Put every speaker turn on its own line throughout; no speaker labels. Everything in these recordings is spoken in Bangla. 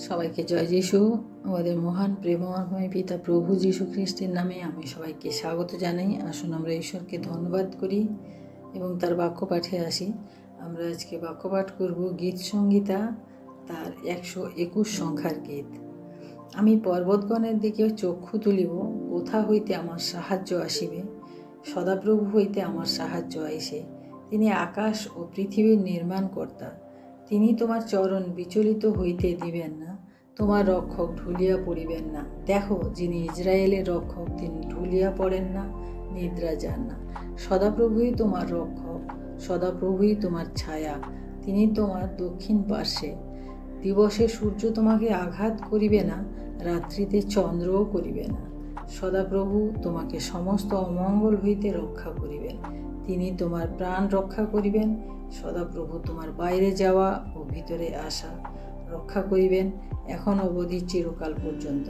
সবাইকে জয় যিশু। আমাদের মহান প্রেমময় পিতা প্রভু যীশু খ্রিস্টের নামে আমি সবাইকে স্বাগত জানাই। আসুন আমরা ঈশ্বরকে ধন্যবাদ করি এবং তার বাক্য পাঠে আসি। আমরা আজকে বাক্য পাঠ করব গীত সংহিতা তার 121 সংখ্যার গীত। আমি পর্বতগণের দিকে চক্ষু তুলিব, কোথা হইতে আমার সাহায্য আসিবে। সদাপ্রভু হইতে আমার সাহায্য আইসে। তিনি আকাশ ও পৃথিবীর নির্মাণকর্তা। তিনি তোমার চরণ বিচলিত হইতে দিবেন না, তোমার রক্ষক ঢুলিয়া পড়িবেন না। দেখো, যিনি ইসরায়েলের রক্ষক, তিনি ঢুলিয়া পড়েন না, নিদ্রা যান না। সদাপ্রভুই তোমার রক্ষক, সদাপ্রভুই তোমার ছায়া। তিনি তোমার দক্ষিণ পার্শ্বে। দিবসে সূর্য তোমাকে আঘাত করিবে না, রাত্রিতে চন্দ্রও করিবে না। সদাপ্রভু তোমাকে সমস্ত অমঙ্গল হইতে রক্ষা করিবেন। তিনি তোমার প্রাণ রক্ষা করিবেন। সদাপ্রভু তোমার বাইরে যাওয়া ও ভিতরে আসা রক্ষা করিবেন, এখন অবধি চিরকাল পর্যন্ত।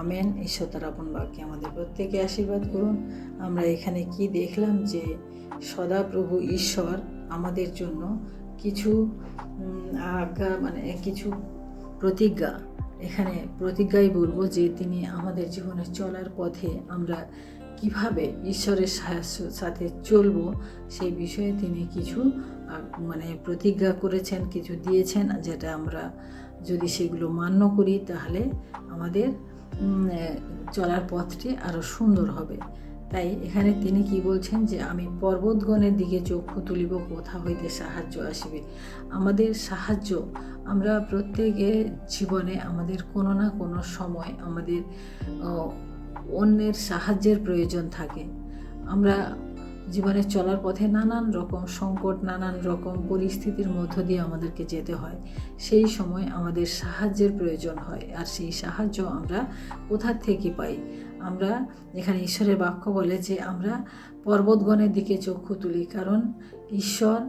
আমেন। ঈশ্বর তার আপন বাক্যে আমাদের প্রত্যেকে আশীর্বাদ করুন। আমরা এখানে কি দেখলাম যে সদাপ্রভু ঈশ্বর আমাদের জন্য কিছু আজ্ঞা কিছু প্রতিজ্ঞা, এখানে প্রতিজ্ঞাই বলবো যে তিনি আমাদের জীবনে চলার পথে আমরা কিভাবে ঈশ্বরের সাথে চলবো সেই বিষয়ে তিনি কিছু প্রতিজ্ঞা করেছেন, কিছু দিয়েছেন, যেটা আমরা যদি সেগুলো মান্য করি তাহলে আমাদের চলার পথটি আরও সুন্দর হবে। তাই এখানে তিনি কি বলছেন যে আমি পর্বতগণের দিকে চক্ষু তুলিব, কোথা হইতে সাহায্য আসিবে। আমাদের সাহায্য, আমরা প্রত্যেকের জীবনে আমাদের কোনো না কোনো সময় আমাদের অন্যের সাহায্যের প্রয়োজন থাকে। আমরা জীবনে চলার পথে নানান রকম সংকট, নানান রকম পরিস্থিতির মধ্য দিয়ে আমাদেরকে যেতে হয়। সেই সময় আমাদের সাহায্যের প্রয়োজন হয়। আর সেই সাহায্য আমরা কোথা থেকে পাই? আমরা এখানে ঈশ্বরের বাক্য বলে যে আমরা পর্বতগণের দিকে চক্ষু তুলি, কারণ ঈশ্বর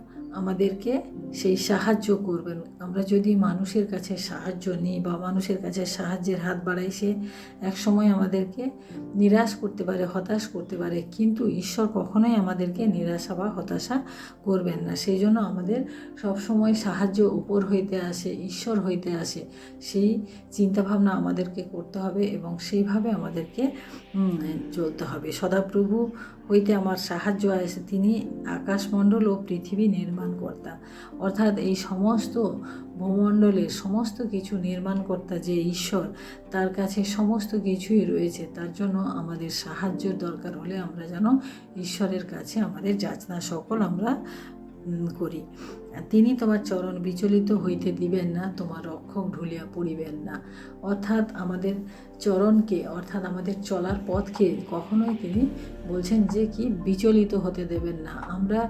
আমাদেরকে সেই সাহায্য করবেন। আমরা যদি মানুষের কাছে সাহায্য নিই বা মানুষের কাছে সাহায্যের হাত বাড়াই, সে একসময় আমাদেরকে নিরাশ করতে পারে, হতাশ করতে পারে, কিন্তু ঈশ্বর কখনোই আমাদেরকে নিরাশা বা হতাশা করবেন না। সেই জন্য আমাদের সবসময় সাহায্য উপর হইতে আসে, ঈশ্বর হইতে আসে। সেই চিন্তাভাবনা আমাদেরকে করতে হবে এবং সেইভাবে আমাদেরকে চলতে হবে। সদাপ্রভু হইতে আমার সাহায্য আসে। তিনি আকাশমণ্ডল ও পৃথিবী নির্মাণকর্তা, অর্থাৎ এই সমস্ত ভূমণ্ডলের সমস্ত কিছু নির্মাণকর্তা যে ঈশ্বর, তার কাছে সমস্ত কিছুই রয়েছে। তার জন্য আমাদের সাহায্যের দরকার হলে আমরা যেন ঈশ্বরের কাছে আমাদের যাচনা সকল আমরা করি। তিনি তোমার চরণ বিচলিত হইতে দিবেন না, তোমার রক্ষক ঢুলিয়া পড়িবেন না। অর্থাৎ আমাদের চরণকে, অর্থাৎ আমাদের চলার পথকে কখনোই তিনি বলছেন যে কি বিচলিত হতে দেবেন না। আমরা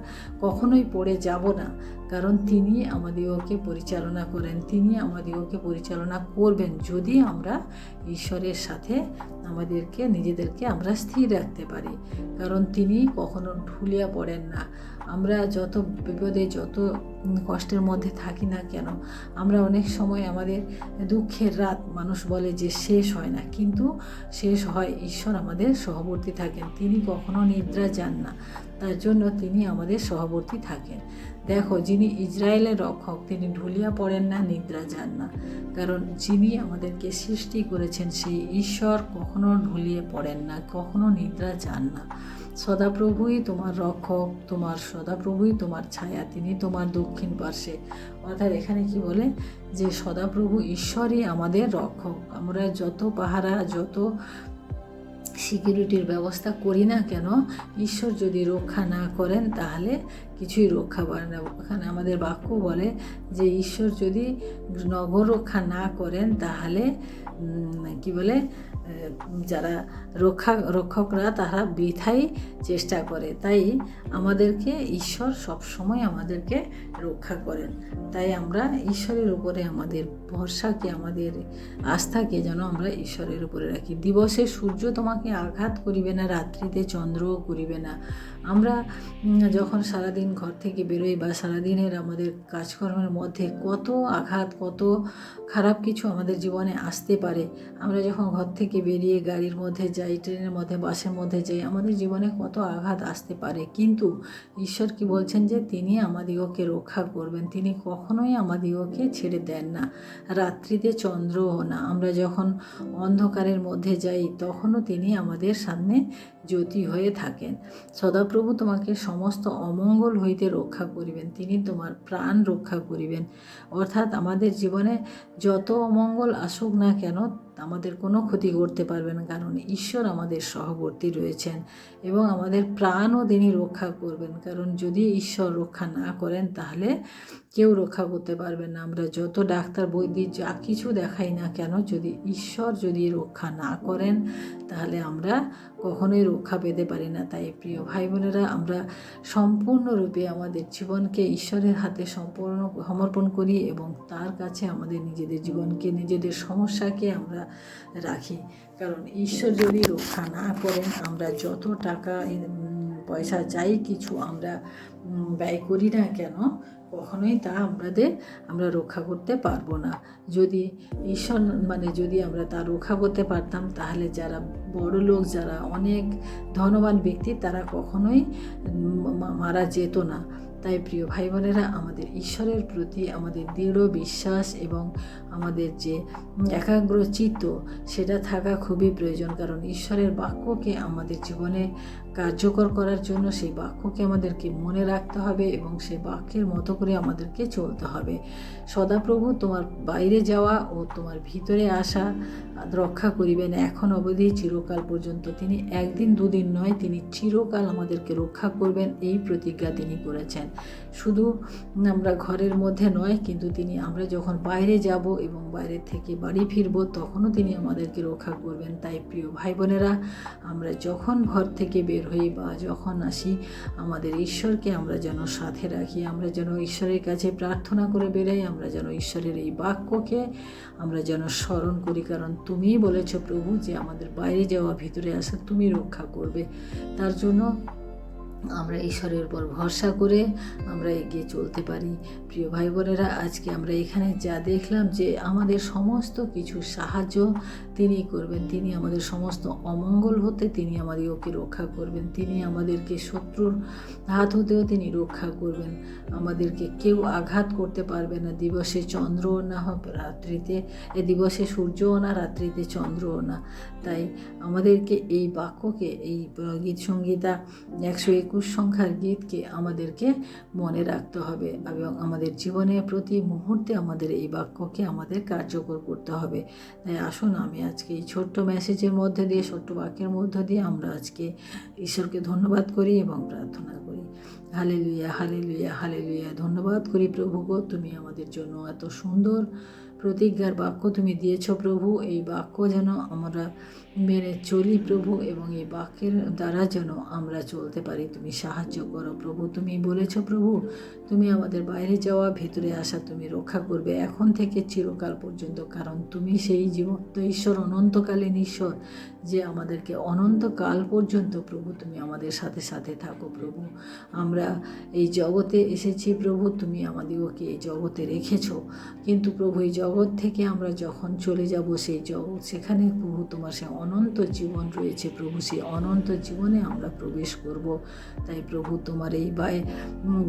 কখনোই পড়ে যাব না, কারণ তিনি আমাদিগকে পরিচালনা করেন, তিনি আমাদিগকে পরিচালনা করবেন যদি আমরা ঈশ্বরের সাথে আমাদেরকে নিজেদেরকে আমরা স্থির রাখতে পারি। কারণ তিনি কখনো ঢুলিয়া পড়েন না। আমরা যত বিপদে, যত কষ্টের মধ্যে থাকি না কেন, আমরা অনেক সময় আমাদের দুঃখের রাত মানুষ বলে যে শেষ হয় না, কিন্তু শেষ হয়। ঈশ্বর আমাদের সহবর্তী থাকেন, তিনি কখনো নিদ্রা যান না। তার জন্য তিনি আমাদের সহবর্তী থাকেন। দেখো, যিনি ইসরায়েলের রক্ষক, তিনি ঢুলিয়া পড়েন না, নিদ্রা যান না। কারণ যিনি আমাদেরকে সৃষ্টি করেছেন সেই ঈশ্বর কখনো ঢুলিয়ে পড়েন না, কখনো নিদ্রা যান না। সদাপ্রভুই তোমার রক্ষক, তোমার সদাপ্রভুই তোমার ছায়া, তিনি তোমার দক্ষিণ পার্শ্বে। অর্থাৎ এখানে কি বলে যে সদাপ্রভু ঈশ্বরই আমাদের রক্ষক। আমরা যত পাহারা, যত সিকিউরিটির ব্যবস্থা করি না কেন, ঈশ্বর যদি রক্ষা না করেন তাহলে কিছুই রক্ষা পায় না। এখানে আমাদের বাক্য বলে যে ঈশ্বর যদি নগর রক্ষা না করেন তাহলে কি বলে, যারা রক্ষকরা তারা বৃথাই চেষ্টা করে। তাই আমাদেরকে ঈশ্বর সবসময় আমাদেরকে রক্ষা করেন। তাই আমরা ঈশ্বরের উপরে আমাদের ভরসাকে, আমাদের আস্থাকে যেন আমরা ঈশ্বরের উপরে রাখি। দিবসে সূর্য তোমাকে আঘাত করিবে না, রাত্রিতে চন্দ্রও করিবে না। আমরা যখন সারাদিন ঘর থেকে বেরোই বা সারাদিনের আমাদের কাজকর্মের মধ্যে কত আঘাত, কত খারাপ কিছু আমাদের জীবনে আসতে পারে। আমরা যখন ঘর থেকে বেরিয়ে গাড়ির মধ্যে যাই, ট্রেনের মধ্যে, বাসের মধ্যে যাই, আমাদের জীবনে কত আঘাত আসতে পারে, কিন্তু ঈশ্বর কি বলছেন যে তিনি আমাদিগকে রক্ষা করবেন। তিনি কখনোই আমাদিগকে ছেড়ে দেন না, রাত্রিতে চন্দ্রও না। আমরা যখন অন্ধকারের মধ্যে যাই তখনও তিনি আমাদের সামনে জ্যোতি হয়ে থাকেন। সদাপ্রভু তোমাকে সমস্ত অমঙ্গল হইতে রক্ষা করিবেন, তিনি তোমার প্রাণ রক্ষা করিবেন। অর্থাৎ আমাদের জীবনে যত অমঙ্গল আসুক না কেন আমাদের কোনো ক্ষতি করতে পারবে না, কারণ ঈশ্বর আমাদের সহবর্তী রয়েছেন এবং আমাদের প্রাণও তিনি রক্ষা করবেন। কারণ যদি ঈশ্বর রক্ষা না করেন তাহলে কেউ রক্ষা করতে পারবেন না। আমরা যত ডাক্তার বৈদ্য যা কিছু দেখাই না কেন, যদি ঈশ্বর যদি রক্ষা না করেন তাহলে আমরা কখনোই রক্ষা পেতে পারি না। তাই প্রিয় ভাই বোনেরা, আমরা সম্পূর্ণরূপে আমাদের জীবনকে ঈশ্বরের হাতে সম্পূর্ণ সমর্পণ করি এবং তার কাছে আমাদের নিজেদের জীবনকে, নিজেদের সমস্যাকে আমরা রাখি। কারণ ঈশ্বর যদি রক্ষা না করেন, আমরা যত টাকা পয়সা যাই কিছু আমরা ব্যয় করি না কেন, কখনোই তা আমরা রক্ষা করতে পারবো না। যদি ঈশ্বর যদি আমরা তা রক্ষা করতে পারতাম তাহলে যারা বড় লোক, যারা অনেক ধনবান ব্যক্তি, তারা কখনোই মারা যেত না। তাই প্রিয় ভাই বোনেরা, আমাদের ঈশ্বরের প্রতি আমাদের দৃঢ় বিশ্বাস এবং আমাদের যে একাগ্র চিত্ত সেটা থাকা খুবই প্রয়োজন। কারণ ঈশ্বরের বাক্যকে আমাদের জীবনে কার্যকর করার জন্য সেই বাক্যকে আমাদেরকে মনে রাখতে হবে এবং সেই বাক্যের মতো করে আমাদেরকে চলতে হবে। সদাপ্রভু তোমার বাইরে যাওয়া ও তোমার ভিতরে আসা রক্ষা করিবেন এখন অবধি, চিরকাল পর্যন্ত। তিনি একদিন দুদিন নয়, তিনি চিরকাল আমাদেরকে রক্ষা করবেন, এই প্রতিজ্ঞা তিনি করেছেন। শুধু আমরা ঘরের মধ্যে নয়, কিন্তু আমরা যখন বাইরে যাব এবং বাইরে থেকে বাড়ি ফিরব তখনও তিনি আমাদেরকে রক্ষা করবেন। তাই প্রিয় ভাই বোনেরা, আমরা যখন ঘর থেকে বের হই বা যখন আসি, আমাদের ঈশ্বরকে আমরা যেন সাথে রাখি, আমরা যেন ঈশ্বরের কাছে প্রার্থনা করে বেরাই, আমরা যেন ঈশ্বরের এই বাক্যকে আমরা যেন স্মরণ করি। কারণ তুমিই বলেছ প্রভু যে আমাদের বাইরে যাওয়া ভিতরে আসা তুমি রক্ষা করবে। তার জন্য আমরা ঈশ্বরের উপর ভরসা করে আমরা এগিয়ে চলতে পারি। প্রিয় ভাই বোনেরা, আজকে আমরা এখানে যা দেখলাম যে আমাদের সমস্ত কিছু সাহায্য তিনি করবেন, তিনি আমাদের সমস্ত অমঙ্গল হতে তিনি আমাদেরকে রক্ষা করবেন, তিনি আমাদেরকে শত্রুর হাত হতেও তিনি রক্ষা করবেন, আমাদেরকে কেউ আঘাত করতে পারবে না। দিবসে চন্দ্রও না হবে, রাত্রিতে দিবসে সূর্যও না, রাত্রিতে চন্দ্রও না। তাই আমাদেরকে এই বাক্যকে, এই গীত সংহিতা 121 সংখ্যার গীতকে আমাদেরকে মনে রাখতে হবে এবং আমাদের জীবনে প্রতি মুহূর্তে আমাদের এই বাক্যকে আমাদের কার্যকর করতে হবে। তাই আসুন, আমি আজকে এই ছোট্ট মেসেজের মধ্যে দিয়ে, ছোট্ট বাক্যের মধ্য দিয়ে আমরা আজকে ঈশ্বরকে ধন্যবাদ করি এবং প্রার্থনা করি। Hallelujah, hallelujah, hallelujah. ধন্যবাদ করি প্রভু গো, তুমি আমাদের জন্য এত সুন্দর প্রতিজ্ঞার বাক্য তুমি দিয়েছ প্রভু। এই বাক্য যেন আমরা মেনে চলি প্রভু এবং এই বাক্যের দ্বারা যেন আমরা চলতে পারি। তুমি সাহায্য করো প্রভু। তুমি বলেছ প্রভু, তুমি আমাদের বাইরে যাওয়া ভিতরে আসা তুমি রক্ষা করবে এখন থেকে চিরকাল পর্যন্ত। কারণ তুমি সেই জীবন্ত ঈশ্বর, অনন্তকালীন ঈশ্বর, যে আমাদেরকে অনন্তকাল পর্যন্ত প্রভু তুমি আমাদের সাথে সাথে থাকো প্রভু। আমরা এই জগতে এসেছি প্রভু, তুমি আমাদেরকে এই জগতে রেখেছো, কিন্তু প্রভু এই জগৎ থেকে আমরা যখন চলে যাব সেই জগৎ, সেখানে প্রভু তোমার সে অনন্ত জীবন রয়েছে প্রভু। সেই অনন্ত জীবনে আমরা প্রবেশ করব। তাই প্রভু তোমার এই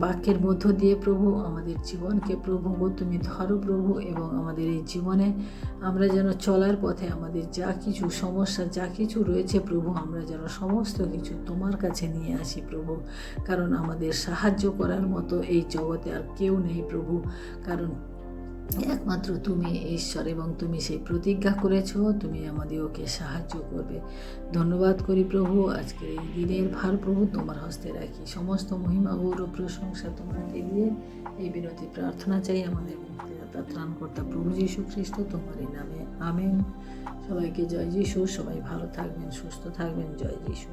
বাক্যের মধ্য দিয়ে প্রভু আমাদের জীবনকে প্রভু তুমি ধরো প্রভু, এবং আমাদের এই জীবনে আমরা যেন চলার পথে আমাদের যা কিছু সমস্যা, যা কিছু রয়েছে প্রভু, আমরা যেন সমস্ত কিছু তোমার কাছে নিয়ে আসি প্রভু। কারণ আমাদের সাহায্য করার মতো এই জগতে আর কেউ নেই প্রভু। কারণ একমাত্র তুমি ঈশ্বর এবং তুমি সেই প্রতিজ্ঞা করেছো তুমি আমাদেরকে সাহায্য করবে। ধন্যবাদ করি প্রভু। আজকের এই দিনের ভার প্রভু তোমার হস্তে রাখি। সমস্ত মহিমা, গৌরব, প্রশংসা তোমাকে দিয়ে এই বিনতি প্রার্থনা চাই আমাদের মুক্তিদাতা ত্রাণকর্তা প্রভু যীশু খ্রিস্ট তোমারই নামে, আমেন। সবাইকে জয় যীশু। সবাই ভালো থাকবেন, সুস্থ থাকবেন। জয় যীশু।